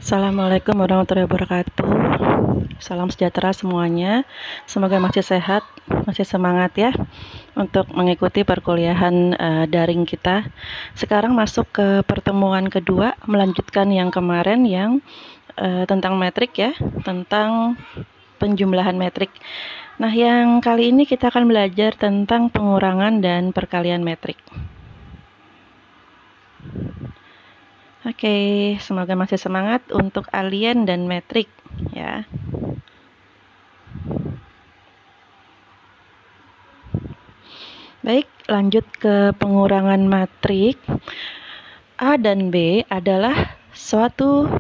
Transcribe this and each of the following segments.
Assalamualaikum warahmatullahi wabarakatuh. Salam sejahtera semuanya. Semoga masih sehat, masih semangat ya untuk mengikuti perkuliahan daring kita. Sekarang masuk ke pertemuan kedua, melanjutkan yang kemarin yang tentang metrik ya, tentang penjumlahan metrik. Nah, yang kali ini kita akan belajar tentang pengurangan dan perkalian metrik. Oke, semoga masih semangat untuk alien dan metrik ya. Baik, lanjut ke pengurangan matrik. A dan B adalah suatu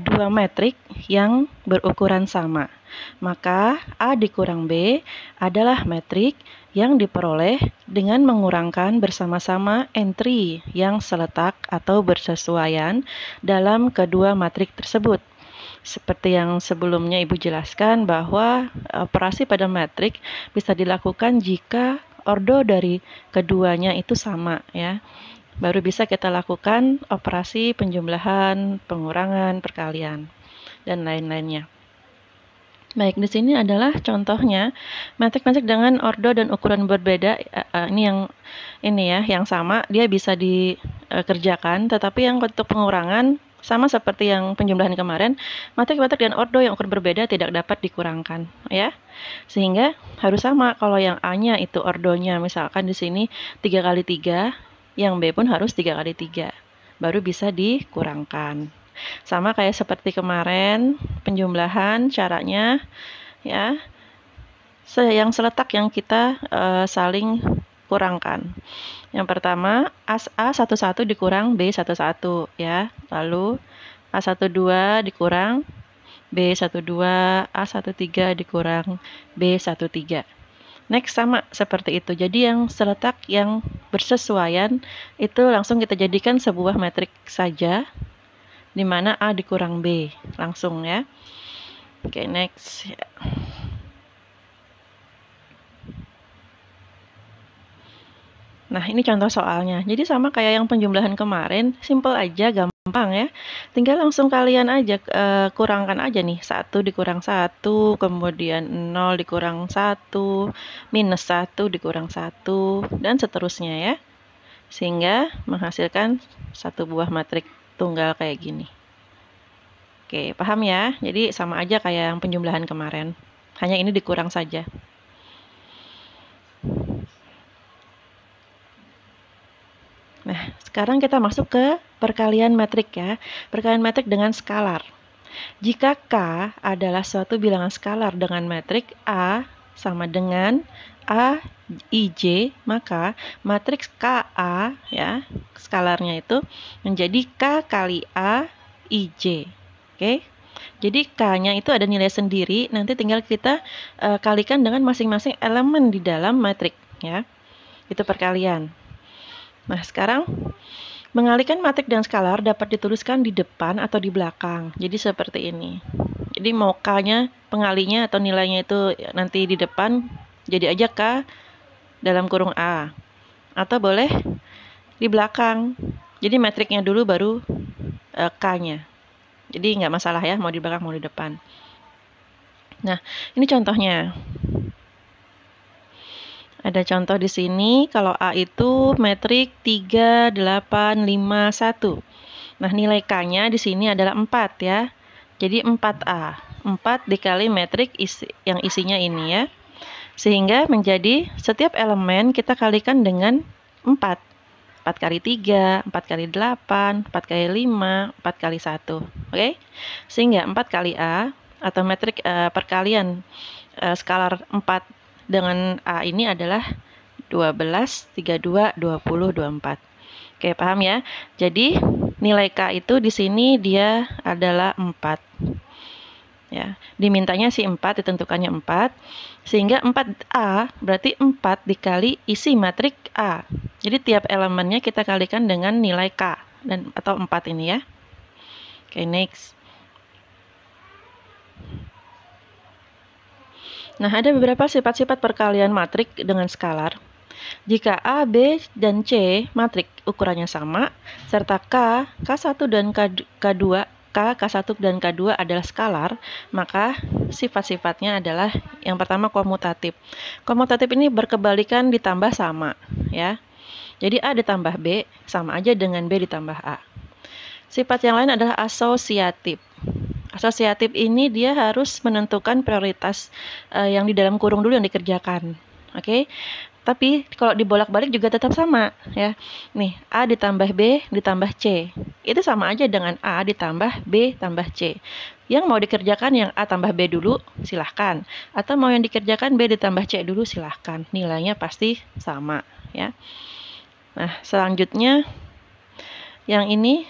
dua metrik yang berukuran sama. Maka A dikurang B adalah metrik yang diperoleh dengan mengurangkan bersama-sama entry yang seletak atau bersesuaian dalam kedua matrik tersebut. Seperti yang sebelumnya Ibu jelaskan bahwa operasi pada matrik bisa dilakukan jika ordo dari keduanya itu sama ya. Baru bisa kita lakukan operasi penjumlahan, pengurangan, perkalian, dan lain-lainnya. Baik, di sini adalah contohnya metrik-metrik dengan ordo dan ukuran berbeda. Yang sama, dia bisa dikerjakan, tetapi yang untuk pengurangan sama seperti yang penjumlahan kemarin, metrik-metrik dan ordo yang ukuran berbeda tidak dapat dikurangkan, ya. Sehingga harus sama. Kalau yang A-nya itu ordonya, misalkan di sini 3 kali 3, yang B pun harus 3 kali 3, baru bisa dikurangkan. Sama kayak seperti kemarin penjumlahan caranya ya, yang seletak yang kita saling kurangkan. Yang pertama A11 dikurang B11 ya, lalu A12 dikurang B12, A13 dikurang B13. Next sama seperti itu. Jadi yang seletak yang bersesuaian itu langsung kita jadikan sebuah metrik saja, di mana A dikurang B langsung ya. Oke, next. Nah, ini contoh soalnya. Jadi sama kayak yang penjumlahan kemarin, simple aja, gampang ya. Tinggal langsung kalian aja kurangkan aja nih. 1 dikurang 1, kemudian 0 dikurang 1, minus 1 dikurang 1, dan seterusnya ya. Sehingga menghasilkan satu buah matrik tunggal kayak gini. Oke, paham ya? Jadi sama aja kayak yang penjumlahan kemarin. Hanya ini dikurang saja. Nah, sekarang kita masuk ke perkalian metrik ya. Perkalian metrik dengan skalar. Jika K adalah suatu bilangan skalar dengan metrik A sama dengan A IJ, maka matriks KA ya, skalarnya itu menjadi K kali A IJ. Oke. Jadi K-nya itu ada nilai sendiri, nanti tinggal kita kalikan dengan masing-masing elemen di dalam matrik ya. Itu perkalian. Nah, sekarang mengalihkan matrik dan skalar dapat dituliskan di depan atau di belakang. Jadi seperti ini. Jadi mau K-nya, pengalinya atau nilainya itu nanti di depan, jadi aja K dalam kurung A. Atau boleh di belakang. Jadi metriknya dulu baru K-nya. Jadi nggak masalah ya, mau di belakang mau di depan. Nah, ini contohnya. Ada contoh di sini, kalau A itu metrik 3, 8, 5, 1. Nah, nilai K-nya di sini adalah 4 ya. Jadi 4A. 4 dikali metrik yang isinya ini ya. Sehingga menjadi setiap elemen kita kalikan dengan 4. 4 kali 3, 4 kali 8, 4 kali 5, 4 kali 1. Oke? Sehingga 4 kali A atau metrik perkalian skalar 4 dengan A ini adalah 12, 32, 20, 24. Oke, paham ya? Jadi nilai K itu di sini dia adalah 4. Ya, dimintanya si 4, ditentukannya 4. Sehingga 4A berarti 4 dikali isi matrik A. Jadi tiap elemennya kita kalikan dengan nilai K atau 4 ini ya. Oke, next. Nah, ada beberapa sifat-sifat perkalian matrik dengan skalar. Jika A, B, dan C matrik ukurannya sama, serta K1 dan K2 K1 dan K2 adalah skalar, maka sifat-sifatnya adalah yang pertama komutatif. Komutatif ini berkebalikan ditambah sama, ya. Jadi A ditambah B sama aja dengan B ditambah A. Sifat yang lain adalah asosiatif. Asosiatif ini dia harus menentukan prioritas yang di dalam kurung dulu yang dikerjakan. Oke. Tapi kalau dibolak-balik juga tetap sama, ya. Nih, A ditambah B ditambah C. Itu sama aja dengan A ditambah B tambah C. Yang mau dikerjakan yang A tambah B dulu, silahkan. Atau mau yang dikerjakan B ditambah C dulu, silahkan. Nilainya pasti sama, ya. Nah, selanjutnya yang ini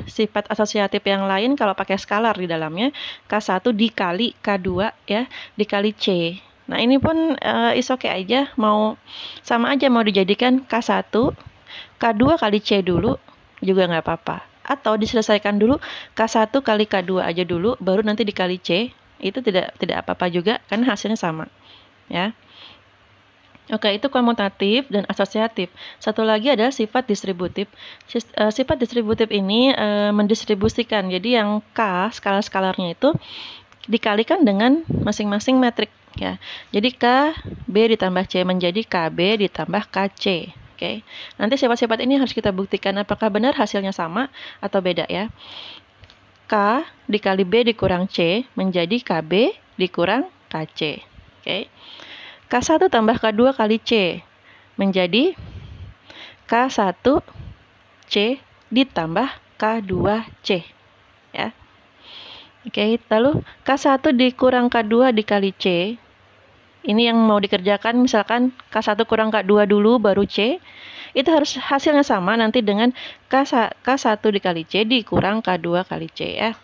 sifat asosiatif yang lain kalau pakai skalar di dalamnya, K1 dikali K2, ya, dikali C. Nah, ini pun is oke aja, mau sama aja mau dijadikan K1, K2 kali C dulu juga nggak apa-apa. Atau diselesaikan dulu K1 kali K2 aja dulu, baru nanti dikali C. Itu tidak apa-apa juga, karena hasilnya sama. Ya. Oke, itu komutatif dan asosiatif. Satu lagi adalah sifat distributif. Sifat distributif ini mendistribusikan. Jadi yang K, skala-skalarnya itu dikalikan dengan masing-masing metrik. Ya, jadi K, B ditambah C menjadi KB ditambah KC. Oke, nanti sifat-sifat ini harus kita buktikan apakah benar hasilnya sama atau beda, ya. K dikali B dikurang C menjadi KB dikurang KC. Oke, K1 tambah K2 kali C menjadi K1 C ditambah K2C, ya. Oke, lalu K1 dikurang K2 dikali C. Ini yang mau dikerjakan, misalkan K1 kurang K2 dulu baru C. Itu harus hasilnya sama nanti dengan K1 dikali C dikurang K2 kali C, ya.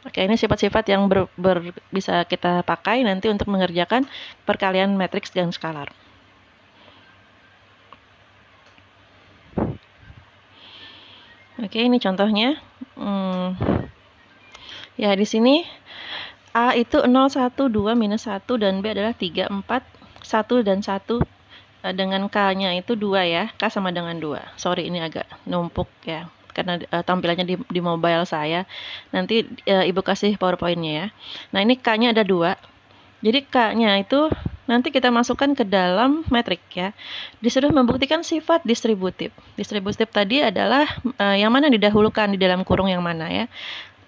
Oke, ini sifat-sifat yang bisa kita pakai nanti untuk mengerjakan perkalian matriks dan skalar. Oke, ini contohnya. Ya, di sini A itu 0, 1, 2, minus 1, dan B adalah 3, 4, 1, dan 1. Dengan K-nya itu 2, ya. K sama dengan 2. Sorry, ini agak numpuk, ya. Karena tampilannya di mobile saya. Nanti Ibu kasih PowerPoint-nya, ya. Nah, ini K-nya ada 2. Jadi K-nya itu nanti kita masukkan ke dalam metrik, ya. Disuruh membuktikan sifat distributif. Distributif tadi adalah yang mana didahulukan di dalam kurung yang mana, ya.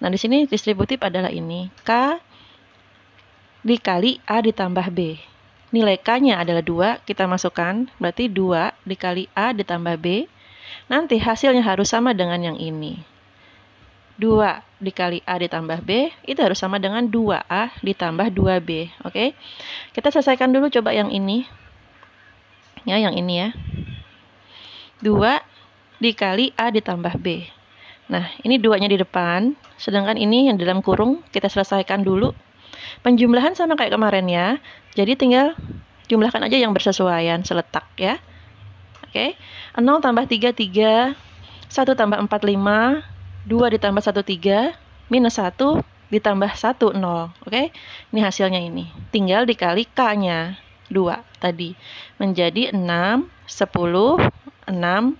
Nah, di sini distributif adalah ini. K dikali A ditambah B. Nilai K-nya adalah 2, kita masukkan. Berarti 2 dikali A ditambah B. Nanti hasilnya harus sama dengan yang ini. 2 dikali A ditambah B, itu harus sama dengan 2A ditambah 2B. Oke? Kita selesaikan dulu coba yang ini. Ya, yang ini, ya. 2 dikali A ditambah B. Nah, ini 2-nya di depan, sedangkan ini yang dalam kurung kita selesaikan dulu. Penjumlahan sama kayak kemarin, ya. Jadi tinggal jumlahkan aja yang bersesuaian, seletak, ya. Oke. 0 tambah 3, 3. 1 tambah 4, 5. 2 ditambah 1, 3. Minus 1 ditambah 1, 0. Oke. Ini hasilnya ini. Tinggal dikali K-nya, 2 tadi. Menjadi 6, 10, 6,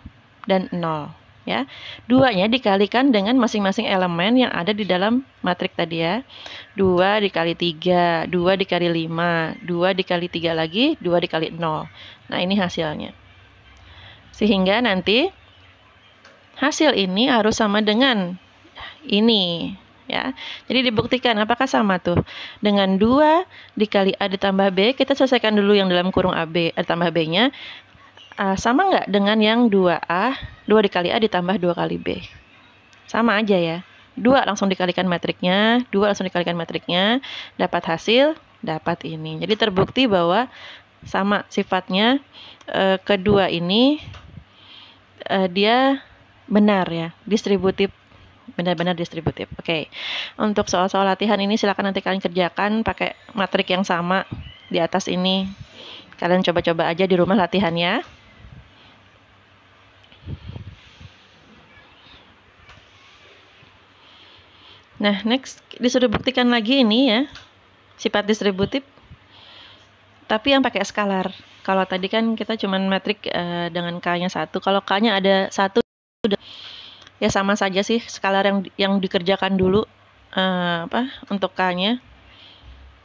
dan 0. Ya, 2-nya dikalikan dengan masing-masing elemen yang ada di dalam matrik tadi, ya. 2 dikali 3, 2 dikali 5, 2 dikali 3 lagi, 2 dikali 0. Nah, ini hasilnya. Sehingga nanti hasil ini harus sama dengan ini, ya. Jadi dibuktikan apakah sama tuh. Dengan 2 dikali A ditambah B, kita selesaikan dulu yang dalam kurung AB ditambah B-nya. Sama nggak dengan yang 2A, 2 dikali A ditambah 2 kali B? Sama aja, ya. 2 langsung dikalikan matriknya, 2 langsung dikalikan matriknya, dapat hasil, dapat ini. Jadi terbukti bahwa sama sifatnya. Kedua ini dia benar, ya, distributif, benar-benar distributif. Oke. Untuk soal-soal latihan ini silakan nanti kalian kerjakan pakai matrik yang sama di atas ini. Kalian coba-coba aja di rumah latihannya. Nah, next disuruh buktikan lagi ini, ya, sifat distributif, tapi yang pakai skalar. Kalau tadi kan kita cuma metrik dengan K-nya 1. Kalau K-nya ada 1, Ya sama saja sih, skalar yang dikerjakan dulu untuk K-nya.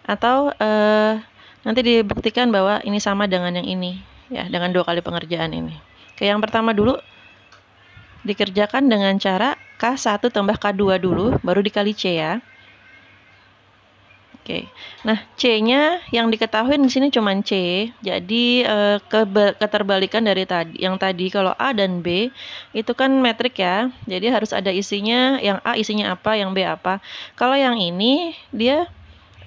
Atau nanti dibuktikan bahwa ini sama dengan yang ini, ya, dengan 2 kali pengerjaan ini. Oke, yang pertama dulu dikerjakan dengan cara K1 tambah K2 dulu, baru dikali C ya. Oke, nah C-nya yang diketahui di sini cuma C, jadi keterbalikan dari yang tadi kalau A dan B itu kan metrik ya, jadi harus ada isinya, yang A isinya apa, yang B apa. Kalau yang ini dia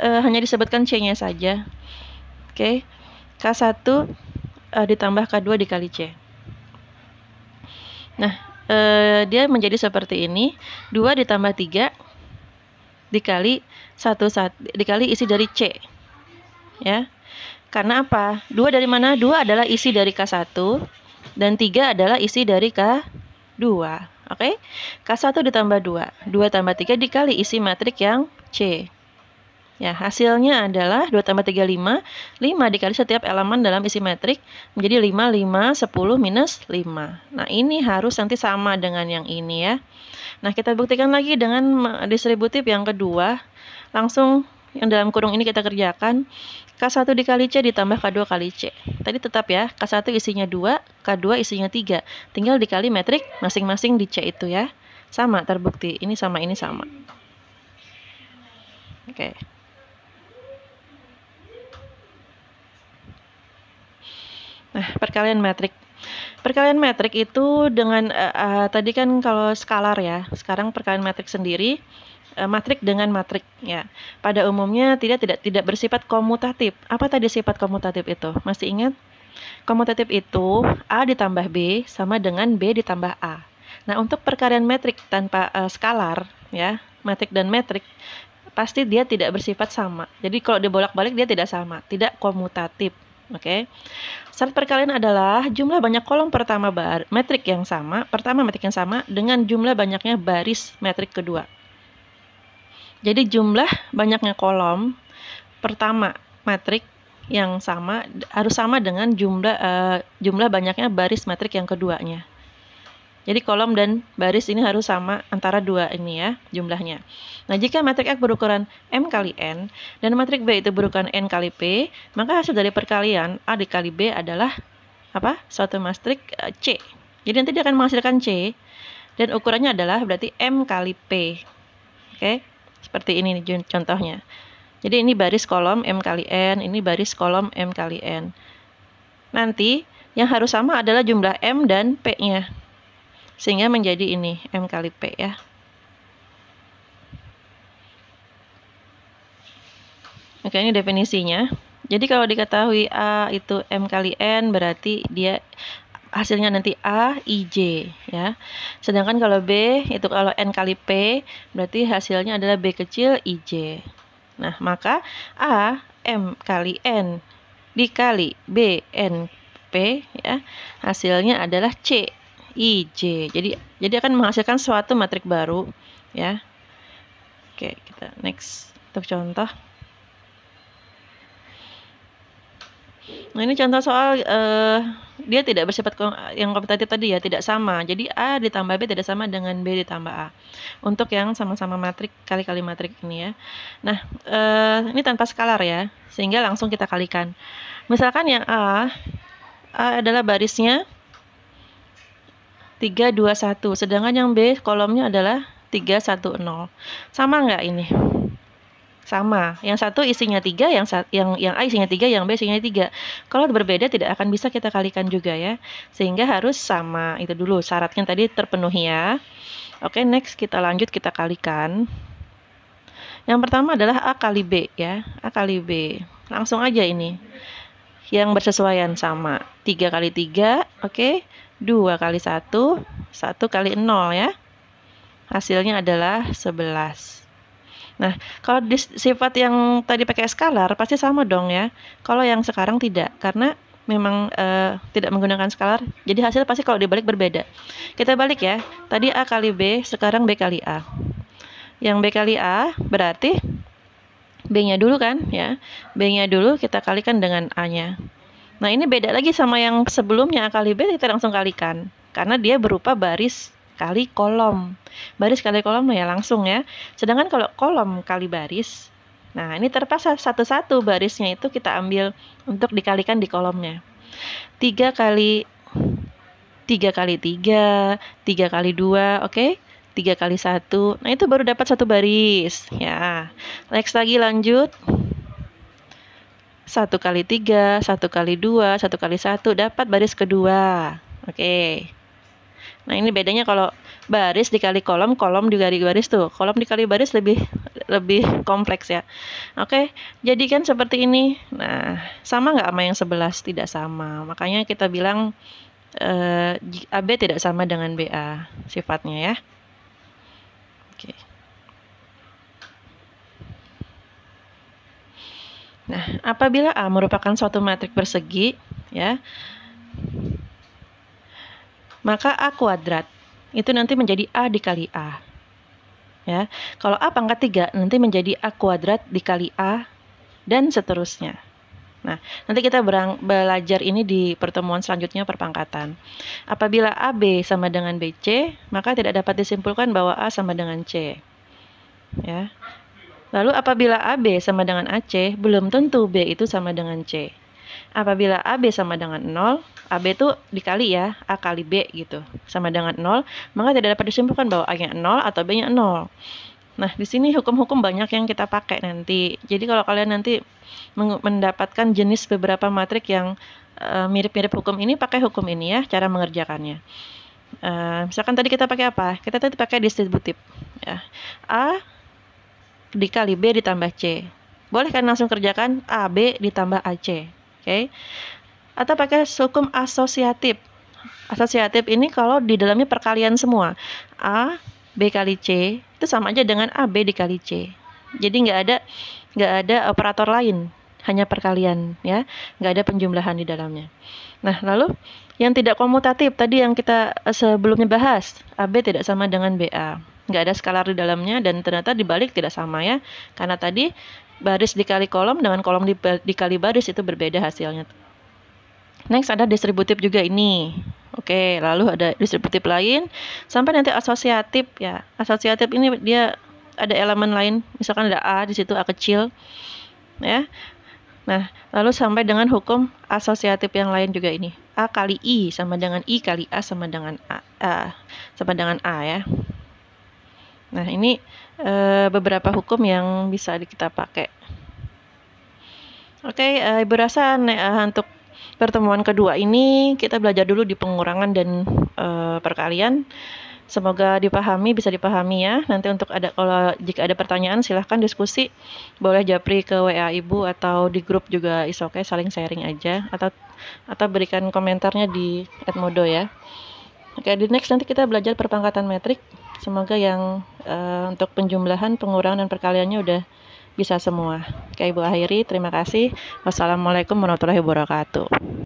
hanya disebutkan C-nya saja. Oke, K1 ditambah K2 dikali C. Nah, dia menjadi seperti ini, 2 ditambah 3 dikali dikali isi dari C. Ya. Karena apa? 2 dari mana? 2 adalah isi dari K1 dan 3 adalah isi dari K2. Oke? K1 ditambah 2. 2 tambah 3 dikali isi matrik yang C. Ya, hasilnya adalah 2 tambah 3, 5. 5 dikali setiap elemen dalam isi metrik menjadi 5, 5, 10, minus 5. Nah, ini harus nanti sama dengan yang ini ya. Nah, kita buktikan lagi dengan distributif yang kedua. Langsung yang dalam kurung ini kita kerjakan. K1 dikali C ditambah K2 kali C. Tadi tetap ya, K1 isinya 2, K2 isinya 3. Tinggal dikali metrik masing-masing di C itu ya. Sama, terbukti. Ini sama, ini sama. Oke. Nah, perkalian metrik. Perkalian metrik itu dengan tadi kan kalau skalar ya. Sekarang perkalian metrik sendiri matrik dengan matrik ya. Pada umumnya tidak bersifat komutatif. Apa tadi sifat komutatif itu? Masih ingat? Komutatif itu A ditambah B sama dengan B ditambah A. Nah, untuk perkalian metrik tanpa skalar ya, metrik dan metrik pasti dia tidak bersifat sama. Jadi kalau dibolak-balik dia tidak sama, tidak komutatif. Oke. Syarat perkalian adalah jumlah banyak kolom pertama metrik yang sama dengan jumlah banyaknya baris metrik kedua. Jadi jumlah banyaknya kolom pertama metrik yang sama harus sama dengan jumlah banyaknya baris metrik yang keduanya. Jadi kolom dan baris ini harus sama antara dua ini ya jumlahnya. Nah, jika metrik X berukuran M kali N dan metrik B itu berukuran N kali P, maka hasil dari perkalian A dikali B adalah apa? Suatu metrik C. Jadi nanti dia akan menghasilkan C dan ukurannya adalah berarti M kali P. Oke, seperti ini nih contohnya. Jadi ini baris kolom M kali N, ini baris kolom M kali N. Nanti yang harus sama adalah jumlah M dan P-nya. Sehingga menjadi ini M kali P ya. Oke, ini definisinya. Jadi kalau diketahui A itu M kali N berarti dia hasilnya nanti A IJ ya. Sedangkan kalau B itu kalau N kali P berarti hasilnya adalah B kecil IJ. Nah, maka A M kali N dikali B N P ya, hasilnya adalah C IJ. Jadi akan menghasilkan suatu matrik baru ya. Oke, kita next untuk contoh. Nah, ini contoh soal dia tidak bersifat yang komutatif tadi ya, tidak sama. Jadi A ditambah B tidak sama dengan B ditambah A. Untuk yang sama-sama matrik kali-kali matrik ini ya. Nah, ini tanpa skalar ya, sehingga langsung kita kalikan. Misalkan yang A adalah barisnya 3, 2, 1. Sedangkan yang B kolomnya adalah 3, 1, 0. Sama nggak ini? Sama. Yang satu isinya 3, yang A isinya 3, yang B isinya 3. Kalau berbeda tidak akan bisa kita kalikan juga ya. Sehingga harus sama. Itu dulu syaratnya tadi terpenuhi ya. Oke, next kita lanjut kita kalikan. Yang pertama adalah A kali B ya. A kali B. Langsung aja ini. Yang bersesuaian sama. 3 kali 3, oke. 2 kali 1, 1 kali 0 ya. Hasilnya adalah 11. Nah, kalau sifat yang tadi pakai skalar pasti sama dong ya. Kalau yang sekarang tidak, karena memang tidak menggunakan skalar. Jadi hasil pasti kalau dibalik berbeda. Kita balik ya. Tadi A kali B, sekarang B kali A. Yang B kali A berarti B-nya dulu kan ya. B-nya dulu kita kalikan dengan A-nya. Nah, ini beda lagi sama yang sebelumnya A kali B, kita langsung kalikan. Karena dia berupa baris kali kolom. Baris kali kolom ya langsung ya. Sedangkan kalau kolom kali baris, nah ini terpaksa satu-satu barisnya itu kita ambil untuk dikalikan di kolomnya. 3 kali 3 kali 3, 3 kali 2, oke? 3 kali 1. Nah, itu baru dapat satu baris, ya. Next lagi lanjut. 1 kali 3, 1 kali 2, 1 kali 1 dapat baris kedua. Oke. Nah, ini bedanya kalau baris dikali kolom, kolom dikali baris tuh. Kolom dikali baris lebih kompleks ya. Oke, jadi kan seperti ini. Nah, sama nggak sama yang 11? Tidak sama. Makanya kita bilang AB tidak sama dengan BA sifatnya ya. Oke. Nah, apabila A merupakan suatu matrik persegi ya, maka A kuadrat itu nanti menjadi A dikali A. Ya. Kalau A pangkat 3 nanti menjadi A kuadrat dikali A dan seterusnya. Nah, nanti kita belajar ini di pertemuan selanjutnya perpangkatan. Apabila AB sama dengan BC, maka tidak dapat disimpulkan bahwa A sama dengan C. Ya. Lalu apabila AB sama dengan AC, belum tentu B itu sama dengan C. Apabila AB sama dengan 0, AB itu dikali ya, A kali B gitu, sama dengan 0, maka tidak dapat disimpulkan bahwa A-nya 0 atau B-nya 0. Nah, di sini hukum-hukum banyak yang kita pakai nanti. Jadi kalau kalian nanti mendapatkan jenis beberapa matrik yang mirip-mirip hukum ini, pakai hukum ini ya, cara mengerjakannya. Misalkan tadi kita pakai apa? Kita tadi pakai distributif. Ya. A dikali B ditambah C. Boleh kan langsung kerjakan AB ditambah AC. Oke. Atau pakai hukum asosiatif. Asosiatif ini kalau di dalamnya perkalian semua. A B kali C itu sama aja dengan AB dikali C. Jadi nggak ada operator lain, hanya perkalian ya, nggak ada penjumlahan di dalamnya. Nah, lalu yang tidak komutatif tadi yang kita sebelumnya bahas, AB tidak sama dengan BA. Nggak ada skalar di dalamnya dan ternyata dibalik tidak sama ya, karena tadi baris dikali kolom dengan kolom dikali baris itu berbeda hasilnya. Next ada distributif juga ini. Oke, lalu ada distributif lain sampai nanti asosiatif ya. Asosiatif ini dia ada elemen lain, misalkan ada A di situ, A kecil ya. Nah, lalu sampai dengan hukum asosiatif yang lain juga ini. A kali I sama dengan I kali A sama dengan A sama dengan A ya. Nah, ini beberapa hukum yang bisa kita pakai. Oke, Ibu rasa untuk pertemuan kedua ini kita belajar dulu di pengurangan dan perkalian. Semoga bisa dipahami ya. Nanti jika ada pertanyaan silahkan diskusi. Boleh japri ke WA Ibu atau di grup juga is oke, saling sharing aja atau berikan komentarnya di @modo ya. Oke, di next nanti kita belajar perpangkatan metrik. Semoga yang untuk penjumlahan, pengurangan dan perkaliannya udah bisa semua. Oke, Ibu akhiri, terima kasih. Wassalamualaikum warahmatullahi wabarakatuh.